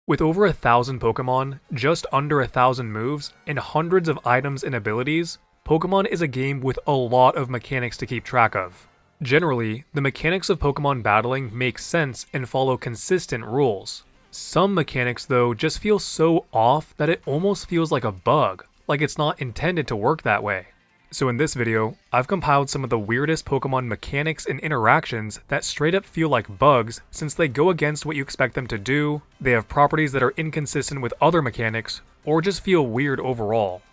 With over 1,000 Pokemon, just under 1,000 moves, and hundreds of items and abilities, Pokemon is a game with a lot of mechanics to keep track of. Generally, the mechanics of Pokemon battling make sense and follow consistent rules. Some mechanics though just feel so off that it almost feels like a bug, like it's not intended to work that way. So in this video, I've compiled some of the weirdest Pokemon mechanics and interactions that straight up feel like bugs since they go against what you expect them to do, they have properties that are inconsistent with other mechanics, or just feel weird overall.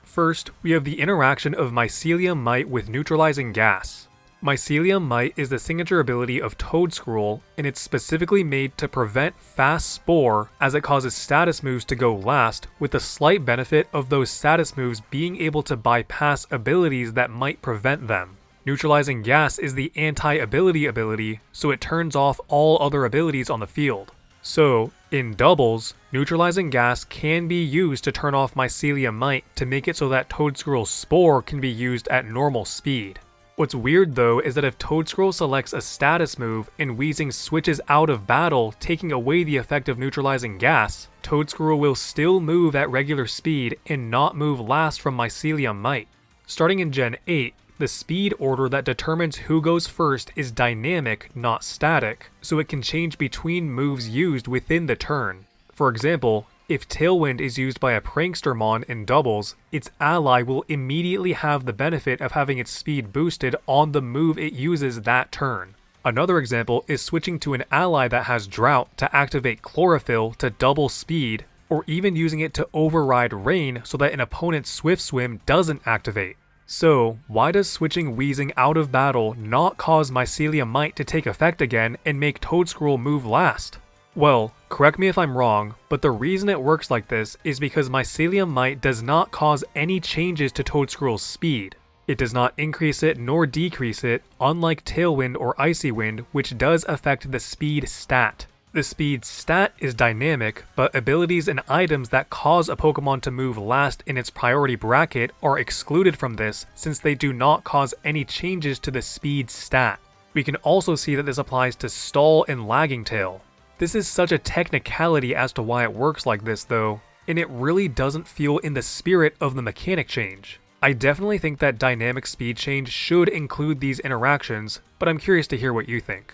First, we have the interaction of Mycelium Might with neutralizing gas. Mycelium Might is the signature ability of Toedscruel, and it's specifically made to prevent Fast Spore as it causes status moves to go last, with the slight benefit of those status moves being able to bypass abilities that might prevent them. Neutralizing Gas is the anti-ability ability, so it turns off all other abilities on the field. So, in doubles, Neutralizing Gas can be used to turn off Mycelium Might to make it so that Toedscruel's Spore can be used at normal speed. What's weird though is that if Toedscruel selects a status move and Weezing switches out of battle, taking away the effect of Neutralizing Gas, Toedscruel will still move at regular speed and not move last from Mycelium Might. Starting in Gen 8, the speed order that determines who goes first is dynamic, not static, so it can change between moves used within the turn. For example, if Tailwind is used by a Prankstermon in doubles, its ally will immediately have the benefit of having its speed boosted on the move it uses that turn. Another example is switching to an ally that has Drought to activate Chlorophyll to double speed, or even using it to override Rain so that an opponent's Swift Swim doesn't activate. So, why does switching Weezing out of battle not cause Mycelium Might to take effect again and make Toedscruel move last? Well, correct me if I'm wrong, but the reason it works like this is because Mycelium Might does not cause any changes to Toedscruel's speed. It does not increase it nor decrease it, unlike Tailwind or Icy Wind, which does affect the speed stat. The speed stat is dynamic, but abilities and items that cause a Pokemon to move last in its priority bracket are excluded from this since they do not cause any changes to the speed stat. We can also see that this applies to Stall and Lagging Tail. This is such a technicality as to why it works like this though, and it really doesn't feel in the spirit of the mechanic change. I definitely think that dynamic speed change should include these interactions, but I'm curious to hear what you think.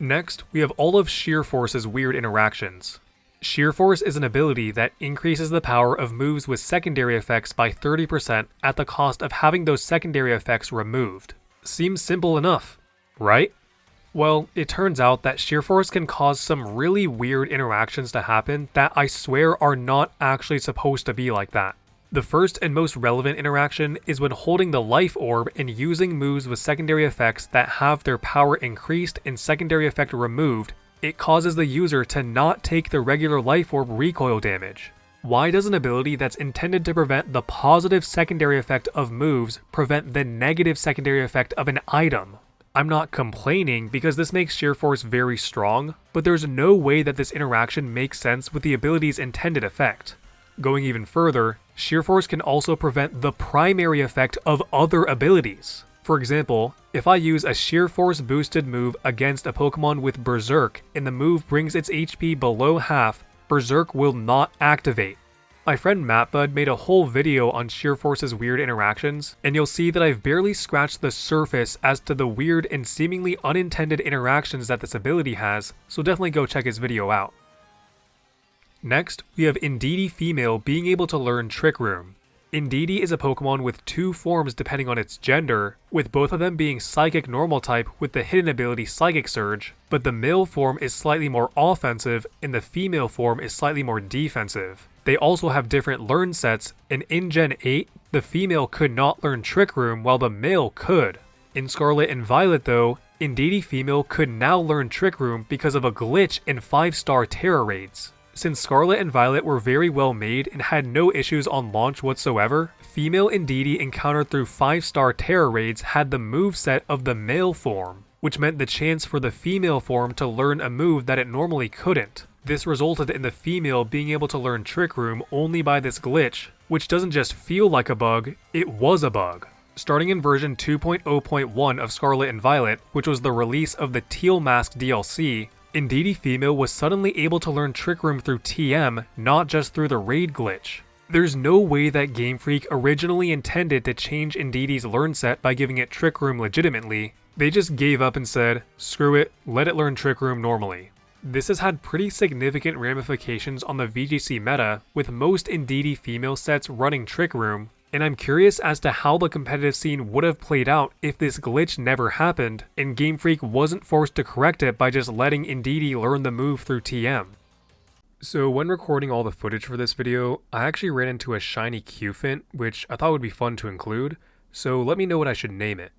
Next, we have all of Sheer Force's weird interactions. Sheer Force is an ability that increases the power of moves with secondary effects by 30% at the cost of having those secondary effects removed. Seems simple enough, right? Well, it turns out that Sheer Force can cause some really weird interactions to happen that I swear are not actually supposed to be like that. The first and most relevant interaction is when holding the Life Orb and using moves with secondary effects that have their power increased and secondary effect removed, it causes the user to not take the regular Life Orb recoil damage. Why does an ability that's intended to prevent the positive secondary effect of moves prevent the negative secondary effect of an item? I'm not complaining because this makes Sheer Force very strong, but there's no way that this interaction makes sense with the ability's intended effect. Going even further, Sheer Force can also prevent the primary effect of other abilities. For example, if I use a Sheer Force boosted move against a Pokemon with Berserk and the move brings its HP below half, Berserk will not activate. My friend MattBud made a whole video on Sheer Force's weird interactions, and you'll see that I've barely scratched the surface as to the weird and seemingly unintended interactions that this ability has, so definitely go check his video out. Next, we have Indeedee Female being able to learn Trick Room. Indeedee is a Pokemon with two forms depending on its gender, with both of them being Psychic Normal type with the hidden ability Psychic Surge, but the male form is slightly more offensive and the female form is slightly more defensive. They also have different learn sets, and in Gen 8, the female could not learn Trick Room while the male could. In Scarlet and Violet though, Indeedee Female could now learn Trick Room because of a glitch in 5-star Terra raids. Since Scarlet and Violet were very well made and had no issues on launch whatsoever, female Indeedee encountered through 5-star Terra raids had the moveset of the male form, which meant the chance for the female form to learn a move that it normally couldn't. This resulted in the female being able to learn Trick Room only by this glitch, which doesn't just feel like a bug, it was a bug. Starting in version 2.0.1 of Scarlet and Violet, which was the release of the Teal Mask DLC, Indeedee Female was suddenly able to learn Trick Room through TM, not just through the raid glitch. There's no way that Game Freak originally intended to change Indeedee's learn set by giving it Trick Room legitimately. They just gave up and said, screw it, let it learn Trick Room normally. This has had pretty significant ramifications on the VGC meta, with most Indeedee Female sets running Trick Room, and I'm curious as to how the competitive scene would have played out if this glitch never happened, and Game Freak wasn't forced to correct it by just letting Indeedee learn the move through TM. So when recording all the footage for this video, I actually ran into a shiny Qfint, which I thought would be fun to include, so let me know what I should name it.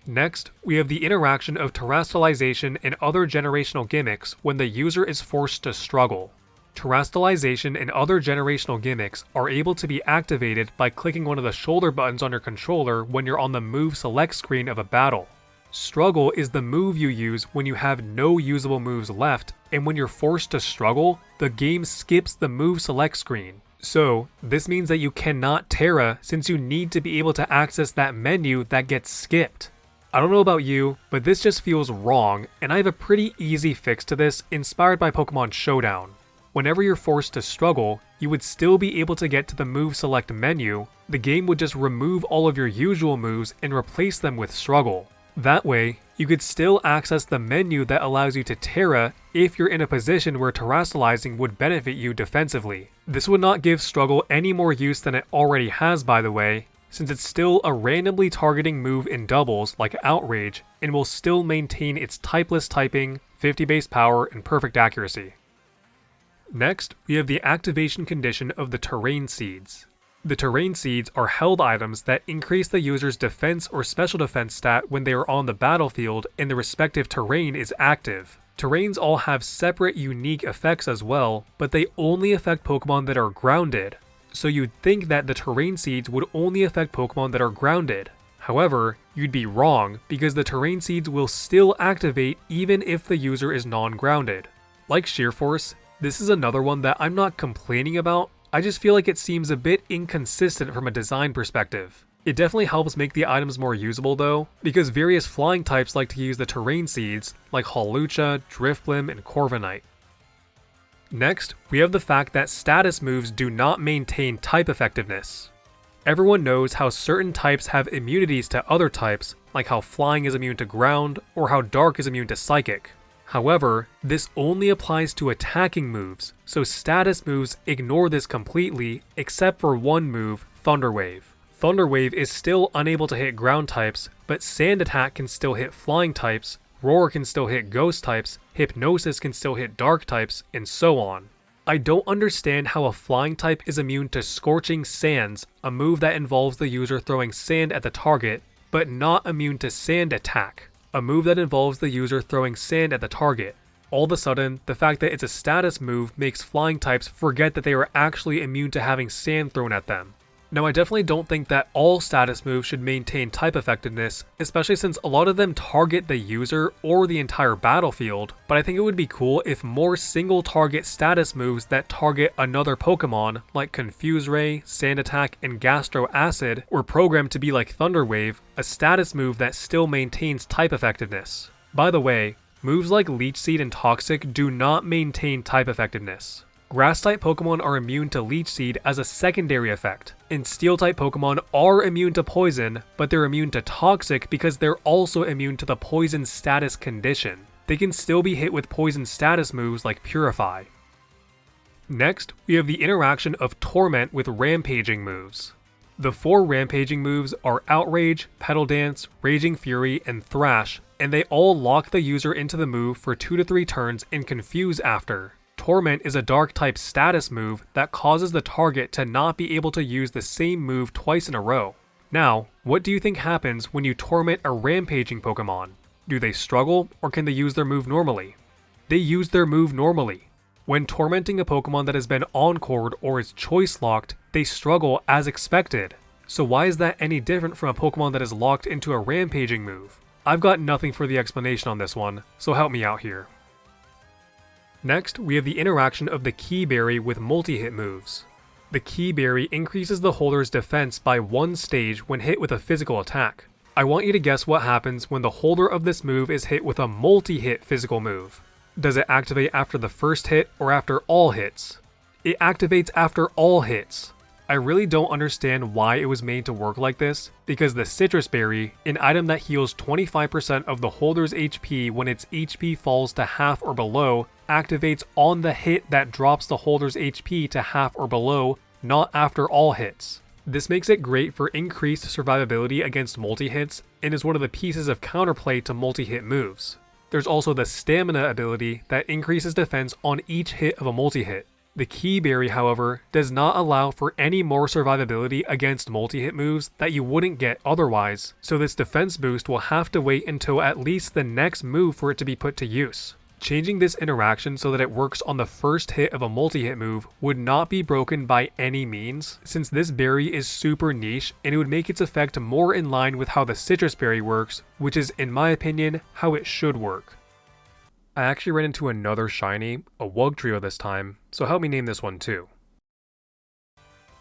Next, we have the interaction of terrestrialization and other generational gimmicks when the user is forced to struggle. Terrestrialization and other generational gimmicks are able to be activated by clicking one of the shoulder buttons on your controller when you're on the move select screen of a battle. Struggle is the move you use when you have no usable moves left, and when you're forced to struggle, the game skips the move select screen. So, this means that you cannot Terra since you need to be able to access that menu that gets skipped. I don't know about you, but this just feels wrong, and I have a pretty easy fix to this inspired by Pokemon Showdown. Whenever you're forced to struggle, you would still be able to get to the move select menu. The game would just remove all of your usual moves and replace them with struggle. That way, you could still access the menu that allows you to Terra if you're in a position where terrestrializing would benefit you defensively. This would not give struggle any more use than it already has, by the way, since it's still a randomly targeting move in doubles like Outrage and will still maintain its typeless typing, 50 base power, and perfect accuracy. Next, we have the activation condition of the Terrain Seeds. The Terrain Seeds are held items that increase the user's defense or special defense stat when they are on the battlefield and the respective terrain is active. Terrains all have separate unique effects as well, but they only affect Pokemon that are grounded. So you'd think that the Terrain Seeds would only affect Pokemon that are grounded. However, you'd be wrong because the Terrain Seeds will still activate even if the user is non-grounded. Like Sheer Force, this is another one that I'm not complaining about, I just feel like it seems a bit inconsistent from a design perspective. It definitely helps make the items more usable though, because various flying types like to use the Terrain Seeds, like Hawlucha, Drifblim, and Corviknight. Next, we have the fact that status moves do not maintain type effectiveness. Everyone knows how certain types have immunities to other types, like how Flying is immune to Ground, or how Dark is immune to Psychic. However, this only applies to attacking moves, so status moves ignore this completely, except for one move, Thunder Wave. Thunder Wave is still unable to hit ground types, but Sand Attack can still hit flying types, Roar can still hit ghost types, Hypnosis can still hit dark types, and so on. I don't understand how a flying type is immune to Scorching Sands, a move that involves the user throwing sand at the target, but not immune to Sand Attack, a move that involves the user throwing sand at the target. All of a sudden, the fact that it's a status move makes flying types forget that they are actually immune to having sand thrown at them. Now, I definitely don't think that all status moves should maintain type effectiveness, especially since a lot of them target the user or the entire battlefield, but I think it would be cool if more single target status moves that target another Pokemon, like Confuse Ray, Sand Attack, and Gastro Acid, were programmed to be like Thunder Wave, a status move that still maintains type effectiveness. By the way, moves like Leech Seed and Toxic do not maintain type effectiveness. Grass-type Pokemon are immune to Leech Seed as a secondary effect, and Steel-type Pokemon are immune to Poison, but they're immune to Toxic because they're also immune to the Poison status condition. They can still be hit with Poison status moves like Purify. Next, we have the interaction of Torment with Rampaging moves. The 4 Rampaging moves are Outrage, Petal Dance, Raging Fury, and Thrash, and they all lock the user into the move for 2 to 3 turns and confuse after. Torment is a Dark-type status move that causes the target to not be able to use the same move twice in a row. Now, what do you think happens when you Torment a Rampaging Pokemon? Do they struggle, or can they use their move normally? They use their move normally. When tormenting a Pokemon that has been Encored or is Choice Locked, they struggle as expected. So why is that any different from a Pokemon that is locked into a Rampaging move? I've got nothing for the explanation on this one, so help me out here. Next, we have the interaction of the Kee Berry with multi-hit moves. The Kee Berry increases the holder's defense by 1 stage when hit with a physical attack. I want you to guess what happens when the holder of this move is hit with a multi-hit physical move. Does it activate after the first hit or after all hits? It activates after all hits. I really don't understand why it was made to work like this, because the Citrus Berry, an item that heals 25% of the holder's HP when its HP falls to half or below, activates on the hit that drops the holder's HP to half or below, not after all hits. This makes it great for increased survivability against multi-hits, and is one of the pieces of counterplay to multi-hit moves. There's also the Stamina ability that increases defense on each hit of a multi-hit. The Kee Berry, however, does not allow for any more survivability against multi-hit moves that you wouldn't get otherwise, so this defense boost will have to wait until at least the next move for it to be put to use. Changing this interaction so that it works on the first hit of a multi-hit move would not be broken by any means, since this berry is super niche and it would make its effect more in line with how the Citrus Berry works, which is, in my opinion, how it should work. I actually ran into another shiny, a Wugtrio this time, so help me name this one too.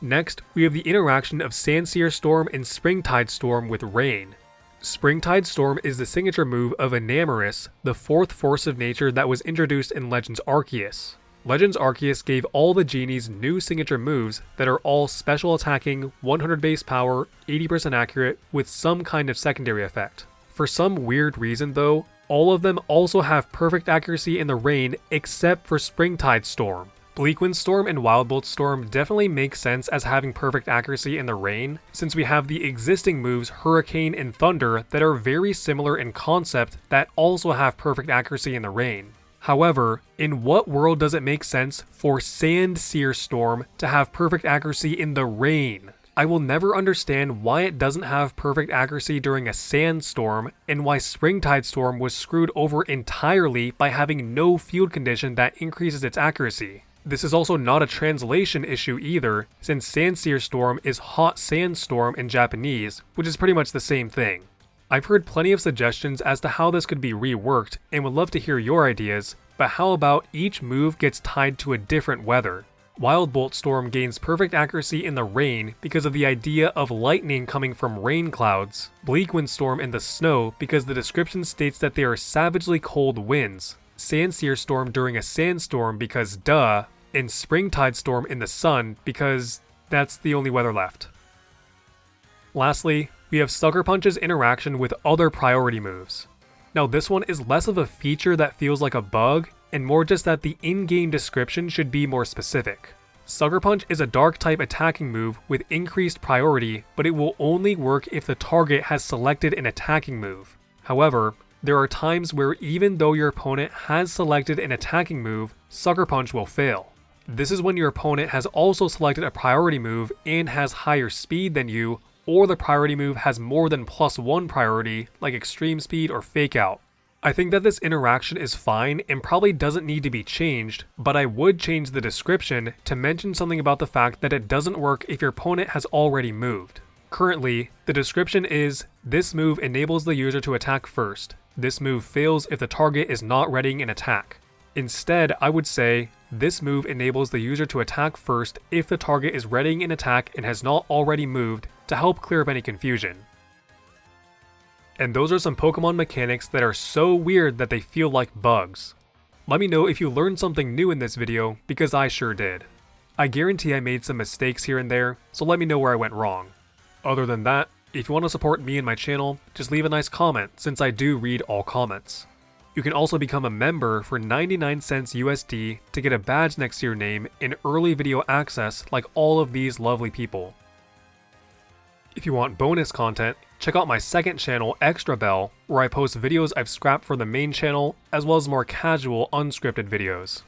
Next, we have the interaction of Sandsear Storm and Springtide Storm with Rain. Springtide Storm is the signature move of Enamorus, the fourth force of nature that was introduced in Legends Arceus. Legends Arceus gave all the genies new signature moves that are all special attacking, 100 base power, 80% accurate, with some kind of secondary effect. For some weird reason though, all of them also have perfect accuracy in the rain except for Springtide Storm. Bleakwind Storm and Wildbolt Storm definitely make sense as having perfect accuracy in the rain, since we have the existing moves Hurricane and Thunder that are very similar in concept that also have perfect accuracy in the rain. However, in what world does it make sense for Sandsear Storm to have perfect accuracy in the rain? I will never understand why it doesn't have perfect accuracy during a sandstorm, and why Springtide Storm was screwed over entirely by having no field condition that increases its accuracy. This is also not a translation issue either, since Sandsear Storm is Hot Sandstorm in Japanese, which is pretty much the same thing. I've heard plenty of suggestions as to how this could be reworked, and would love to hear your ideas, but how about each move gets tied to a different weather? Wildbolt Storm gains perfect accuracy in the rain because of the idea of lightning coming from rain clouds, Bleakwind Storm in the snow because the description states that they are savagely cold winds, Sandsear Storm during a sandstorm because duh, and Springtide Storm in the sun because that's the only weather left. Lastly, we have Sucker Punch's interaction with other priority moves. Now this one is less of a feature that feels like a bug, and more just that the in-game description should be more specific. Sucker Punch is a dark type attacking move with increased priority, but it will only work if the target has selected an attacking move. However, there are times where even though your opponent has selected an attacking move, Sucker Punch will fail. This is when your opponent has also selected a priority move and has higher speed than you, or the priority move has more than +1 priority, like Extreme Speed or Fake Out. I think that this interaction is fine and probably doesn't need to be changed, but I would change the description to mention something about the fact that it doesn't work if your opponent has already moved. Currently, the description is, this move enables the user to attack first. This move fails if the target is not readying an attack. Instead, I would say, this move enables the user to attack first if the target is readying an attack and has not already moved, to help clear up any confusion. And those are some Pokemon mechanics that are so weird that they feel like bugs. Let me know if you learned something new in this video, because I sure did. I guarantee I made some mistakes here and there, so let me know where I went wrong. Other than that, if you want to support me and my channel, just leave a nice comment, since I do read all comments. You can also become a member for 99 cents USD to get a badge next to your name and early video access like all of these lovely people. If you want bonus content, check out my second channel, Extra Bell, where I post videos I've scrapped from the main channel, as well as more casual, unscripted videos.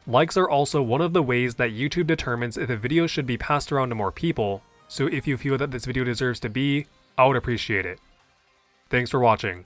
Likes are also one of the ways that YouTube determines if a video should be passed around to more people, so if you feel that this video deserves to be, I would appreciate it. Thanks for watching.